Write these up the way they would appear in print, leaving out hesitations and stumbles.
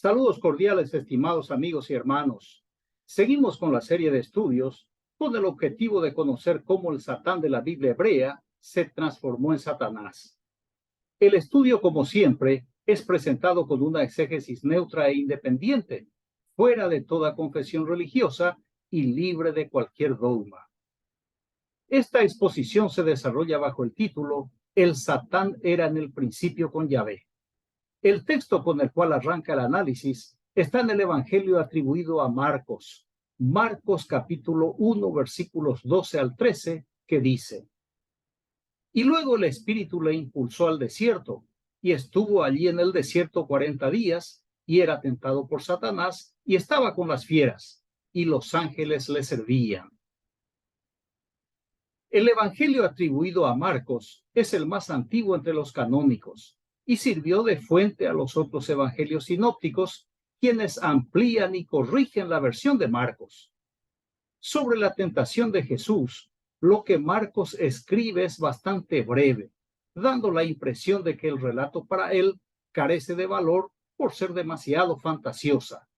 Saludos cordiales, estimados amigos y hermanos. Seguimos con la serie de estudios con el objetivo de conocer cómo el Satán de la Biblia hebrea se transformó en Satanás. El estudio, como siempre, es presentado con una exégesis neutra e independiente, fuera de toda confesión religiosa y libre de cualquier dogma. Esta exposición se desarrolla bajo el título El Satán era en el principio con Yahvé. El texto con el cual arranca el análisis está en el Evangelio atribuido a Marcos, Marcos capítulo 1, versículos 12 al 13, que dice: Y luego el Espíritu le impulsó al desierto, y estuvo allí en el desierto 40 días, y era tentado por Satanás, y estaba con las fieras, y los ángeles le servían. El Evangelio atribuido a Marcos es el más antiguo entre los canónicos y sirvió de fuente a los otros evangelios sinópticos, quienes amplían y corrigen la versión de Marcos. Sobre la tentación de Jesús, lo que Marcos escribe es bastante breve, dando la impresión de que el relato para él carece de valor por ser demasiado fantasiosa.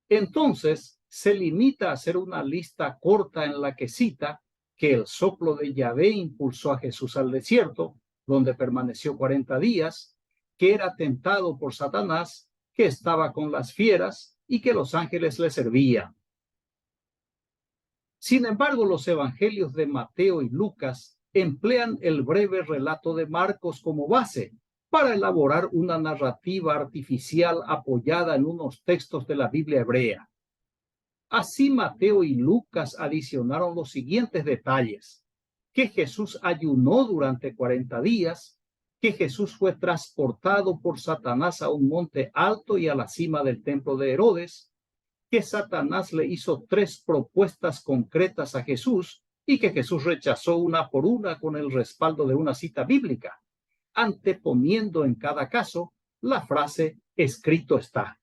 Entonces, se limita a hacer una lista corta en la que cita que el soplo de Yahvé impulsó a Jesús al desierto, donde permaneció 40 días, que era tentado por Satanás, que estaba con las fieras y que los ángeles le servían. Sin embargo, los evangelios de Mateo y Lucas emplean el breve relato de Marcos como base para elaborar una narrativa artificial apoyada en unos textos de la Biblia hebrea. Así Mateo y Lucas adicionaron los siguientes detalles: que Jesús ayunó durante 40 días, que Jesús fue transportado por Satanás a un monte alto y a la cima del templo de Herodes, que Satanás le hizo 3 propuestas concretas a Jesús y que Jesús rechazó una por una con el respaldo de una cita bíblica, anteponiendo en cada caso la frase "escrito está".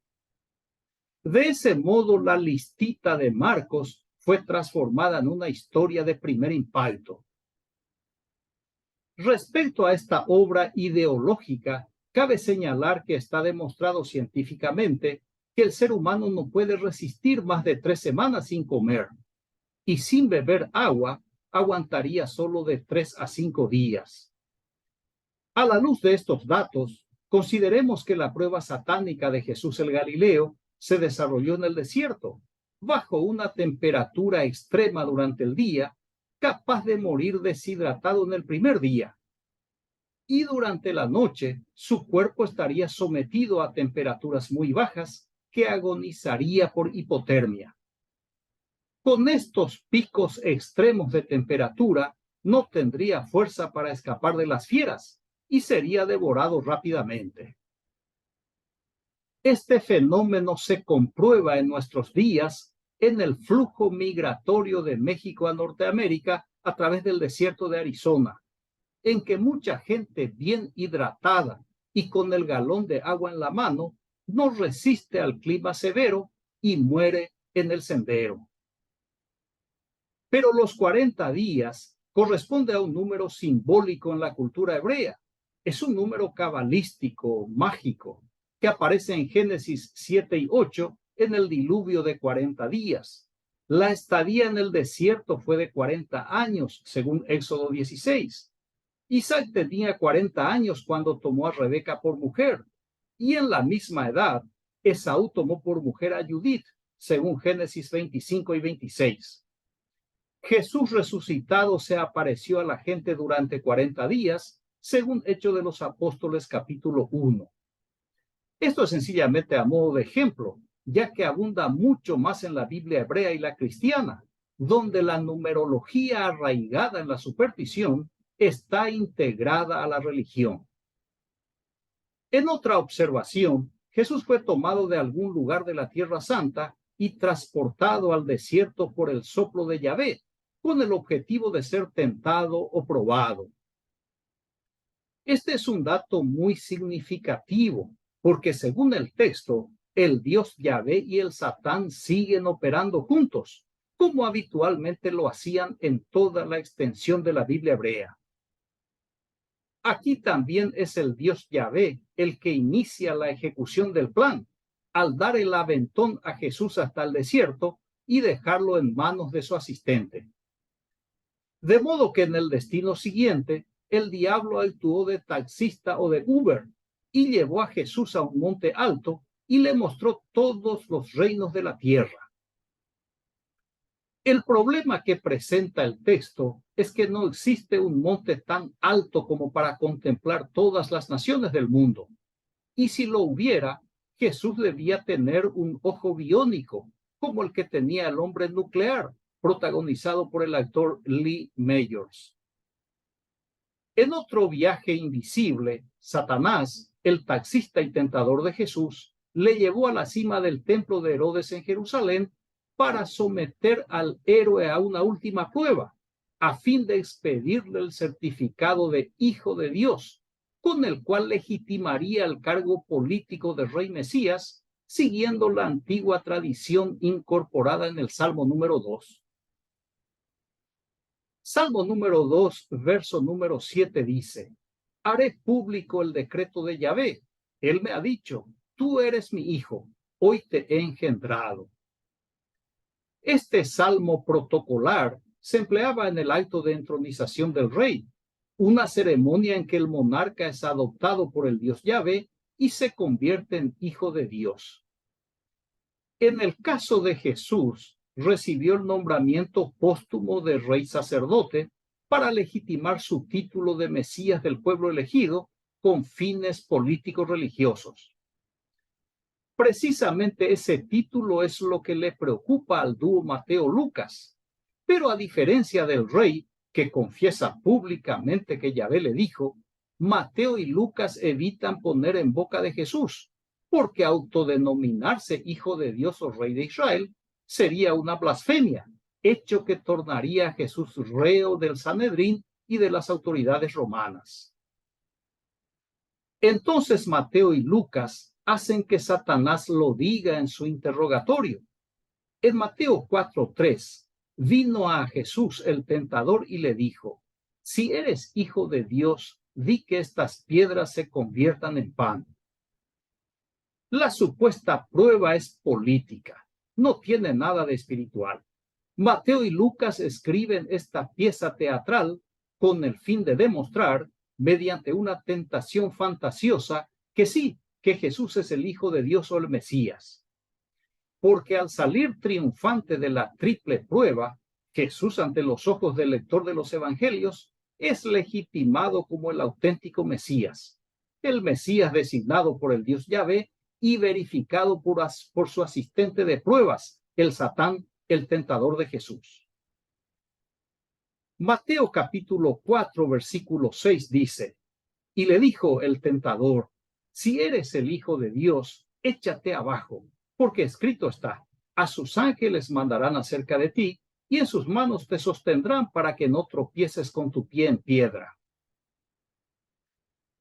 De ese modo, la listita de Marcos fue transformada en una historia de primer impacto. Respecto a esta obra ideológica, cabe señalar que está demostrado científicamente que el ser humano no puede resistir más de 3 semanas sin comer, y sin beber agua aguantaría solo de 3 a 5 días. A la luz de estos datos, consideremos que la prueba satánica de Jesús el Galileo se desarrolló en el desierto, bajo una temperatura extrema durante el día, capaz de morir deshidratado en el primer día. Y durante la noche, su cuerpo estaría sometido a temperaturas muy bajas, que agonizaría por hipotermia. Con estos picos extremos de temperatura, no tendría fuerza para escapar de las fieras y sería devorado rápidamente. Este fenómeno se comprueba en nuestros días en el flujo migratorio de México a Norteamérica a través del desierto de Arizona, en que mucha gente bien hidratada y con el galón de agua en la mano no resiste al clima severo y muere en el sendero. Pero los 40 días corresponde a un número simbólico en la cultura hebrea. Es un número cabalístico, mágico, que aparece en Génesis 7 y 8 en el diluvio de 40 días. La estadía en el desierto fue de 40 años, según Éxodo 16. Isaac tenía 40 años cuando tomó a Rebeca por mujer, y en la misma edad, Esaú tomó por mujer a Judith, según Génesis 25 y 26. Jesús resucitado se apareció a la gente durante 40 días, según Hechos de los Apóstoles capítulo 1. Esto es sencillamente a modo de ejemplo, ya que abunda mucho más en la Biblia hebrea y la cristiana, donde la numerología arraigada en la superstición está integrada a la religión. En otra observación, Jesús fue tomado de algún lugar de la Tierra Santa y transportado al desierto por el soplo de Yahvé, con el objetivo de ser tentado o probado. Este es un dato muy significativo, porque según el texto, el Dios Yahvé y el Satán siguen operando juntos, como habitualmente lo hacían en toda la extensión de la Biblia hebrea. Aquí también es el Dios Yahvé el que inicia la ejecución del plan, al dar el aventón a Jesús hasta el desierto y dejarlo en manos de su asistente. De modo que en el destino siguiente, el diablo actuó de taxista o de Uber y llevó a Jesús a un monte alto y le mostró todos los reinos de la tierra. El problema que presenta el texto es que no existe un monte tan alto como para contemplar todas las naciones del mundo. Y si lo hubiera, Jesús debía tener un ojo biónico, como el que tenía el hombre nuclear, protagonizado por el actor Lee Majors. En otro viaje invisible, Satanás, el taxista y tentador de Jesús, le llevó a la cima del templo de Herodes en Jerusalén para someter al héroe a una última prueba, a fin de expedirle el certificado de Hijo de Dios, con el cual legitimaría el cargo político de Rey Mesías, siguiendo la antigua tradición incorporada en el Salmo número 2. Salmo número 2, verso número 7 dice: haré público el decreto de Yahvé. Él me ha dicho, tú eres mi hijo, hoy te he engendrado. Este salmo protocolar se empleaba en el acto de entronización del rey, una ceremonia en que el monarca es adoptado por el Dios Yahvé y se convierte en hijo de Dios. En el caso de Jesús, recibió el nombramiento póstumo de rey sacerdote para legitimar su título de Mesías del pueblo elegido con fines políticos religiosos. Precisamente ese título es lo que le preocupa al dúo Mateo-Lucas, pero a diferencia del rey, que confiesa públicamente que Yahvé le dijo, Mateo y Lucas evitan poner en boca de Jesús, porque autodenominarse hijo de Dios o rey de Israel sería una blasfemia, hecho que tornaría a Jesús reo del Sanedrín y de las autoridades romanas. Entonces Mateo y Lucas hacen que Satanás lo diga en su interrogatorio. En Mateo 4:3, vino a Jesús el tentador y le dijo: si eres hijo de Dios, di que estas piedras se conviertan en pan. La supuesta prueba es política, no tiene nada de espiritual. Mateo y Lucas escriben esta pieza teatral con el fin de demostrar, mediante una tentación fantasiosa, que sí, que Jesús es el Hijo de Dios o el Mesías. Porque al salir triunfante de la triple prueba, Jesús, ante los ojos del lector de los evangelios, es legitimado como el auténtico Mesías, el Mesías designado por el Dios Yahvé y verificado por su asistente de pruebas, el Satán, el tentador de Jesús. Mateo capítulo 4, versículo 6 dice: y le dijo el tentador: si eres el Hijo de Dios, échate abajo, porque escrito está: a sus ángeles mandarán acerca de ti, y en sus manos te sostendrán para que no tropieces con tu pie en piedra.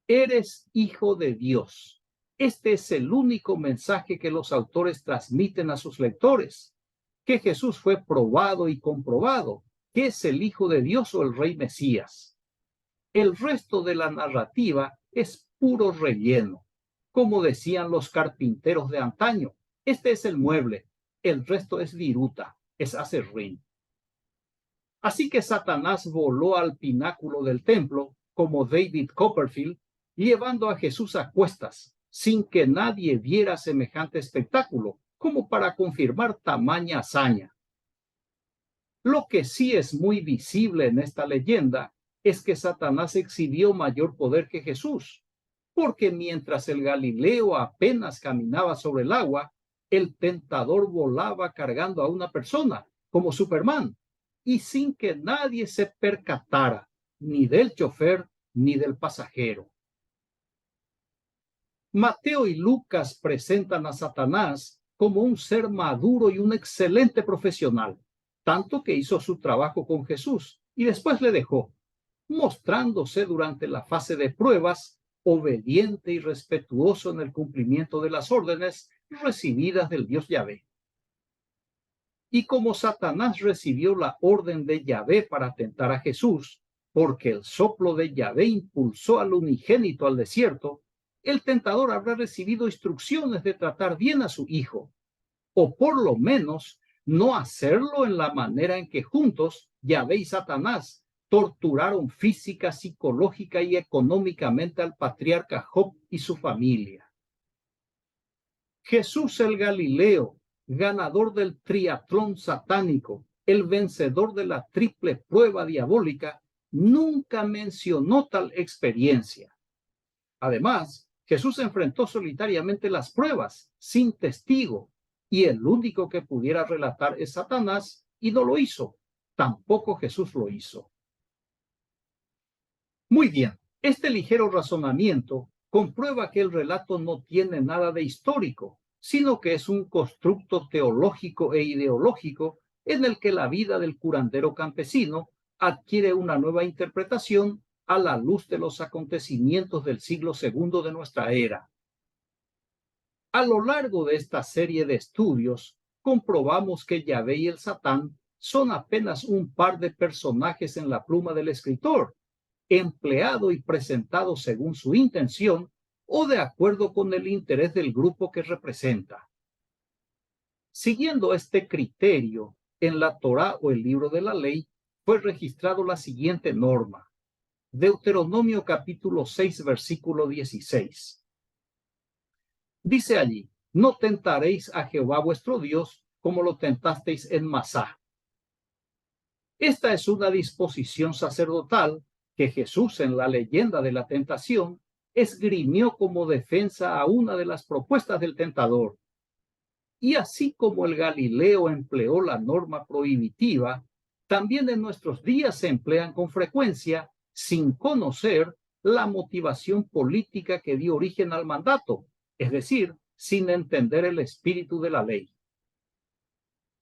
Eres hijo de Dios. Este es el único mensaje que los autores transmiten a sus lectores, que Jesús fue probado y comprobado, que es el Hijo de Dios o el Rey Mesías. El resto de la narrativa es puro relleno. Como decían los carpinteros de antaño, este es el mueble, el resto es viruta, es aserrín. Así que Satanás voló al pináculo del templo, como David Copperfield, llevando a Jesús a cuestas, sin que nadie viera semejante espectáculo, como para confirmar tamaña hazaña. Lo que sí es muy visible en esta leyenda es que Satanás exhibió mayor poder que Jesús, porque mientras el Galileo apenas caminaba sobre el agua, el tentador volaba cargando a una persona, como Superman, y sin que nadie se percatara, ni del chofer ni del pasajero. Mateo y Lucas presentan a Satanás como un ser maduro y un excelente profesional, tanto que hizo su trabajo con Jesús y después le dejó, mostrándose durante la fase de pruebas obediente y respetuoso en el cumplimiento de las órdenes recibidas del Dios Yahvé. Y como Satanás recibió la orden de Yahvé para tentar a Jesús, porque el soplo de Yahvé impulsó al unigénito al desierto, el tentador habrá recibido instrucciones de tratar bien a su hijo, o por lo menos no hacerlo en la manera en que juntos Yahvé y Satanás torturaron física, psicológica y económicamente al patriarca Job y su familia. Jesús el Galileo, ganador del triatlón satánico, el vencedor de la triple prueba diabólica, nunca mencionó tal experiencia. Además, Jesús enfrentó solitariamente las pruebas, sin testigo, y el único que pudiera relatar es Satanás, y no lo hizo. Tampoco Jesús lo hizo. Muy bien, este ligero razonamiento comprueba que el relato no tiene nada de histórico, sino que es un constructo teológico e ideológico en el que la vida del curandero campesino adquiere una nueva interpretación a la luz de los acontecimientos del siglo II de nuestra era. A lo largo de esta serie de estudios, comprobamos que Yahvé y el Satán son apenas un par de personajes en la pluma del escritor, empleado y presentado según su intención o de acuerdo con el interés del grupo que representa. Siguiendo este criterio, en la Torá o el libro de la ley fue registrado la siguiente norma. Deuteronomio capítulo 6, versículo 16. Dice allí, no tentaréis a Jehová vuestro Dios como lo tentasteis en Masá. Esta es una disposición sacerdotal que Jesús en la leyenda de la tentación esgrimió como defensa a una de las propuestas del tentador. Y así como el Galileo empleó la norma prohibitiva, también en nuestros días se emplean con frecuencia sin conocer la motivación política que dio origen al mandato, es decir, sin entender el espíritu de la ley.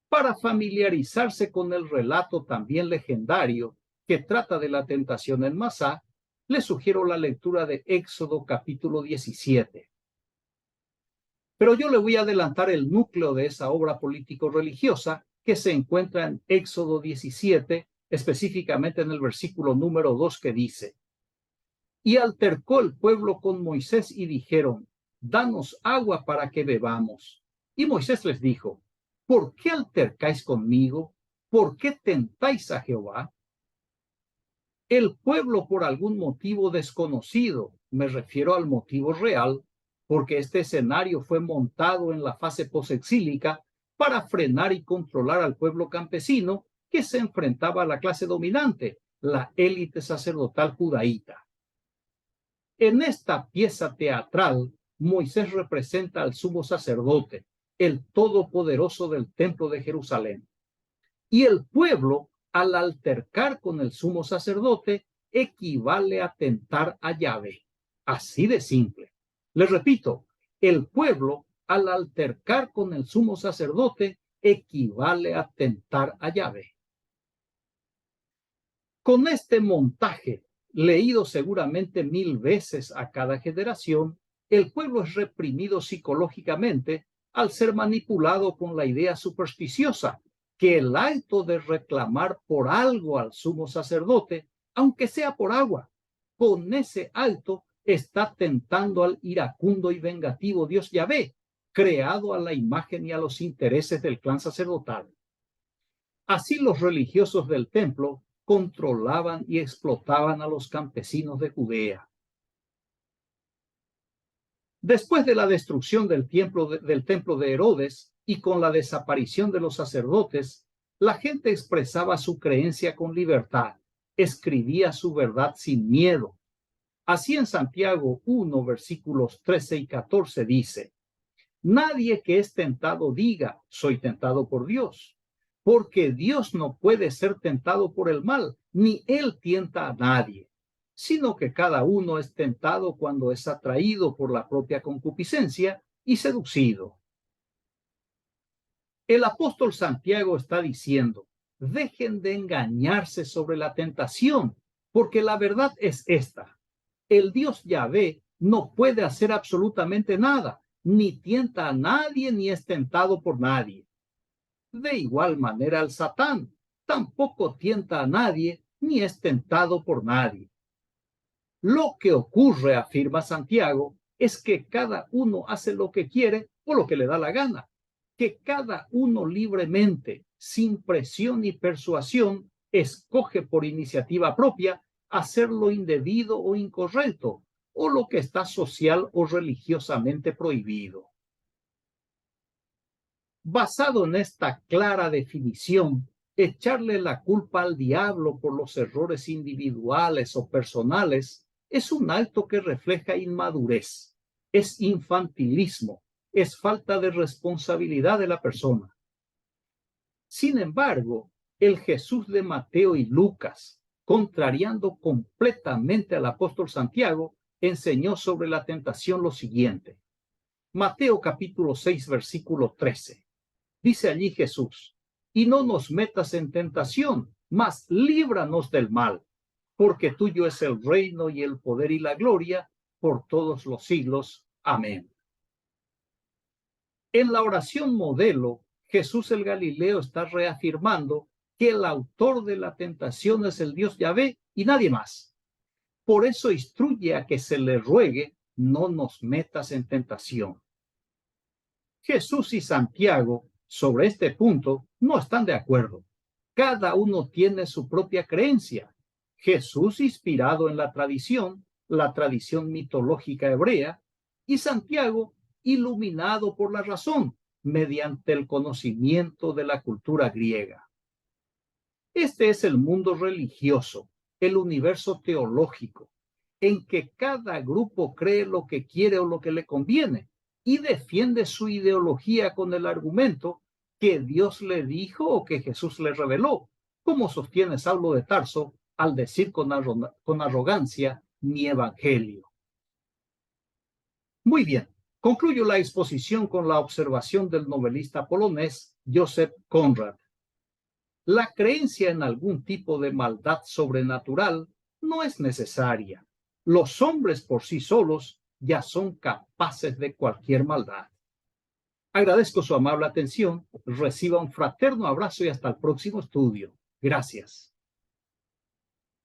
Para familiarizarse con el relato también legendario que trata de la tentación en Masá, les sugiero la lectura de Éxodo capítulo 17. Pero yo le voy a adelantar el núcleo de esa obra político-religiosa que se encuentra en Éxodo 17, específicamente en el versículo número 2 que dice, y altercó el pueblo con Moisés y dijeron, danos agua para que bebamos. Y Moisés les dijo, ¿por qué altercáis conmigo? ¿Por qué tentáis a Jehová? El pueblo por algún motivo desconocido, me refiero al motivo real, porque este escenario fue montado en la fase posexílica para frenar y controlar al pueblo campesino que se enfrentaba a la clase dominante, la élite sacerdotal judaíta. En esta pieza teatral, Moisés representa al sumo sacerdote, el todopoderoso del templo de Jerusalén. Y el pueblo, al altercar con el sumo sacerdote, equivale a tentar a Yahvé. Así de simple. Les repito, el pueblo, al altercar con el sumo sacerdote, equivale a tentar a Yahvé. Con este montaje, leído seguramente 1000 veces a cada generación, el pueblo es reprimido psicológicamente al ser manipulado con la idea supersticiosa que el acto de reclamar por algo al sumo sacerdote, aunque sea por agua, con ese acto está tentando al iracundo y vengativo Dios Yahvé, creado a la imagen y a los intereses del clan sacerdotal. Así los religiosos del templo controlaban y explotaban a los campesinos de Judea. Después de la destrucción del templo de Herodes y con la desaparición de los sacerdotes, la gente expresaba su creencia con libertad, escribía su verdad sin miedo. Así en Santiago 1, versículos 13 y 14 dice, nadie que es tentado diga, soy tentado por Dios, porque Dios no puede ser tentado por el mal, ni él tienta a nadie, sino que cada uno es tentado cuando es atraído por la propia concupiscencia y seducido. El apóstol Santiago está diciendo, dejen de engañarse sobre la tentación, porque la verdad es esta. El Dios Yahvé no puede hacer absolutamente nada, ni tienta a nadie, ni es tentado por nadie. De igual manera el Satán tampoco tienta a nadie, ni es tentado por nadie. Lo que ocurre, afirma Santiago, es que cada uno hace lo que quiere o lo que le da la gana, que cada uno libremente, sin presión ni persuasión, escoge por iniciativa propia hacer lo indebido o incorrecto, o lo que está social o religiosamente prohibido. Basado en esta clara definición, echarle la culpa al diablo por los errores individuales o personales es un acto que refleja inmadurez, es infantilismo, es falta de responsabilidad de la persona. Sin embargo, el Jesús de Mateo y Lucas, contrariando completamente al apóstol Santiago, enseñó sobre la tentación lo siguiente. Mateo capítulo 6, versículo 13. Dice allí Jesús, y no nos metas en tentación, mas líbranos del mal, porque tuyo es el reino y el poder y la gloria por todos los siglos. Amén. En la oración modelo, Jesús el Galileo está reafirmando que el autor de la tentación es el Dios Yahvé y nadie más. Por eso instruye a que se le ruegue, no nos metas en tentación. Jesús y Santiago sobre este punto no están de acuerdo. Cada uno tiene su propia creencia. Jesús inspirado en la tradición mitológica hebrea, y Santiago iluminado por la razón, mediante el conocimiento de la cultura griega. Este es el mundo religioso, el universo teológico, en que cada grupo cree lo que quiere o lo que le conviene y defiende su ideología con el argumento que Dios le dijo o que Jesús le reveló, como sostiene Saulo de Tarso al decir con arrogancia mi evangelio. Muy bien, concluyo la exposición con la observación del novelista polonés Joseph Conrad. La creencia en algún tipo de maldad sobrenatural no es necesaria. Los hombres por sí solos ya son capaces de cualquier maldad. Agradezco su amable atención, reciba un fraterno abrazo y hasta el próximo estudio. Gracias.